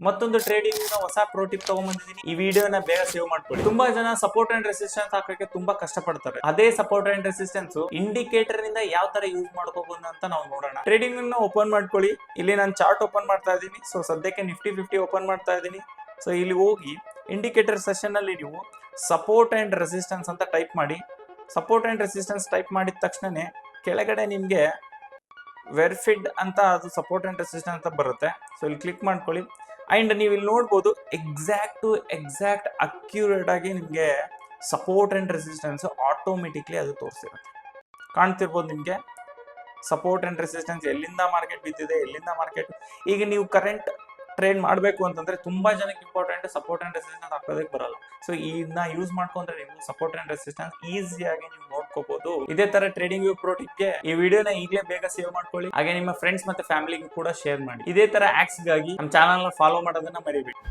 ಮತ್ತೊಂದು ಟ್ರೇಡಿಂಗ್ ಹೊಸ pro tip ತಗೊಂಡ್ಬಂದಿದ್ದೀನಿ. ಈ ವಿಡಿಯೋನ ಬೇಗ ಸೇವ್ ಮಾಡ್ಕೊಳ್ಳಿ. ತುಂಬಾ ಜನ ಸಪೋರ್ಟ್ ಅಂಡ್ ರೆಸಿಸ್ಟೆನ್ಸ್ ಹಾಕಕ್ಕೆ ತುಂಬಾ ಕಷ್ಟ ಪಡ್ತಾರೆ. ಅದೇ ಸಪೋರ್ಟ್ ಅಂಡ್ ರೆಸಿಸ್ಟೆನ್ಸ್ ಇಂಡಿಕೇಟರ್ ನಿಂದ ಯಾವ ತರ ಯೂಸ್ ಮಾಡ್ಕೋಬಹುದು ಅಂತ ನಾವು ನೋಡೋಣ. ಟ್ರೇಡಿಂಗ್ ಅನ್ನ ಓಪನ್ ಮಾಡ್ಕೊಳ್ಳಿ. ಇಲ್ಲಿ ನಾನು ಚಾರ್ಟ್ ಓಪನ್ ಮಾಡ್ತಾ ಇದ್ದೀನಿ. ಸೊ ಸದ್ಯಕ್ಕೆ ನಿಫ್ಟಿ 50 ಓಪನ್ ಮಾಡ್ತಾ ಇದ್ದೀನಿ. ಸೊ ಇಲ್ಲಿ ಹೋಗಿ ಇಂಡಿಕೇಟರ್ ಸೆಷನ್ ಅಲ್ಲಿ ನೀವು ಸಪೋರ್ಟ್ ಅಂಡ್ ರೆಸಿಸ್ಟೆನ್ಸ್ ಅಂತ ಟೈಪ್ ಮಾಡಿ. ಸಪೋರ್ಟ್ ಅಂಡ್ ರೆಸಿಸ್ಟೆನ್ಸ್ ಟೈಪ್ ಮಾಡಿದ ತಕ್ಷಣನೇ ಕೆಳಗಡೆ ನಿಮ್ಗೆ ವೆರಿಫೈಡ್ ಅಂತ ಅದು ಸಪೋರ್ಟ್ ಅಂಡ್ ರೆಸಿಸ್ಟೆನ್ಸ್ ಅಂತ ಬರುತ್ತೆ. ಸೊ ಇಲ್ಲಿ ಕ್ಲಿಕ್ ಮಾಡ್ಕೊಳ್ಳಿ. ಅಂಡ್ ನೀವು ಇಲ್ಲಿ ನೋಡ್ಬೋದು ಎಕ್ಸಾಕ್ಟ್ ಅಕ್ಯುರೇಟ್ ಆಗಿ ನಿಮಗೆ ಸಪೋರ್ಟ್ ಅಂಡ್ ರೆಸಿಸ್ಟೆನ್ಸ್ ಆಟೋಮೆಟಿಕ್ಲಿ ಅದು ತೋರಿಸಿರುತ್ತೆ. ಕಾಣ್ತಿರ್ಬೋದು ನಿಮಗೆ ಸಪೋರ್ಟ್ ಅಂಡ್ ರೆಸಿಸ್ಟೆನ್ಸ್ ಎಲ್ಲಿಂದ ಮಾರ್ಕೆಟ್ ಬಿದ್ದಿದೆ, ಎಲ್ಲಿಂದ ಮಾರ್ಕೆಟ್. ಈಗ ನೀವು ಕರೆಂಟ್ ಟ್ರೇಡ್ ಮಾಡಬೇಕು ಅಂತಂದ್ರೆ ತುಂಬಾ ಜನಕ್ಕೆ ಇಂಪಾರ್ಟೆಂಟ್ ಸಪೋರ್ಟ್ ಅಂಡ್ ರೆಸಿಸ್ಟೆನ್ಸ್ ಹಾಕೋದಕ್ಕೆ ಬರಲ್ಲ. ಸೊ ಇದನ್ನ ಯೂಸ್ ಮಾಡ್ಕೊಂಡ್ರೆ ನೀವು ಸಪೋರ್ಟ್ ಅಂಡ್ ರೆಸಿಸ್ಟೆನ್ಸ್ ಈಸಿಯಾಗಿ ನೀವು ನೋಡ್ಕೋಬಹುದು. ಇದೇ ತರ ಟ್ರೇಡಿಂಗ್ ವ್ಯೂ ಪ್ರೋ ಟಿಪ್ಗೆ ಈ ವಿಡಿಯೋನ ಈಗಲೇ ಬೇಗ ಸೇವ್ ಮಾಡ್ಕೊಳ್ಳಿ. ಹಾಗೆ ನಿಮ್ಮ ಫ್ರೆಂಡ್ಸ್ ಮತ್ತೆ ಫ್ಯಾಮಿಲಿಗೂ ಕೂಡ ಶೇರ್ ಮಾಡಿ. ಇದೇ ತರ ಆಕ್ಸ್ ಗಾಗಿ ನಮ್ಮ ಚಾನಲ್ ನ ಫಾಲೋ ಮಾಡೋದನ್ನ ಮರಿಬೇಡಿ.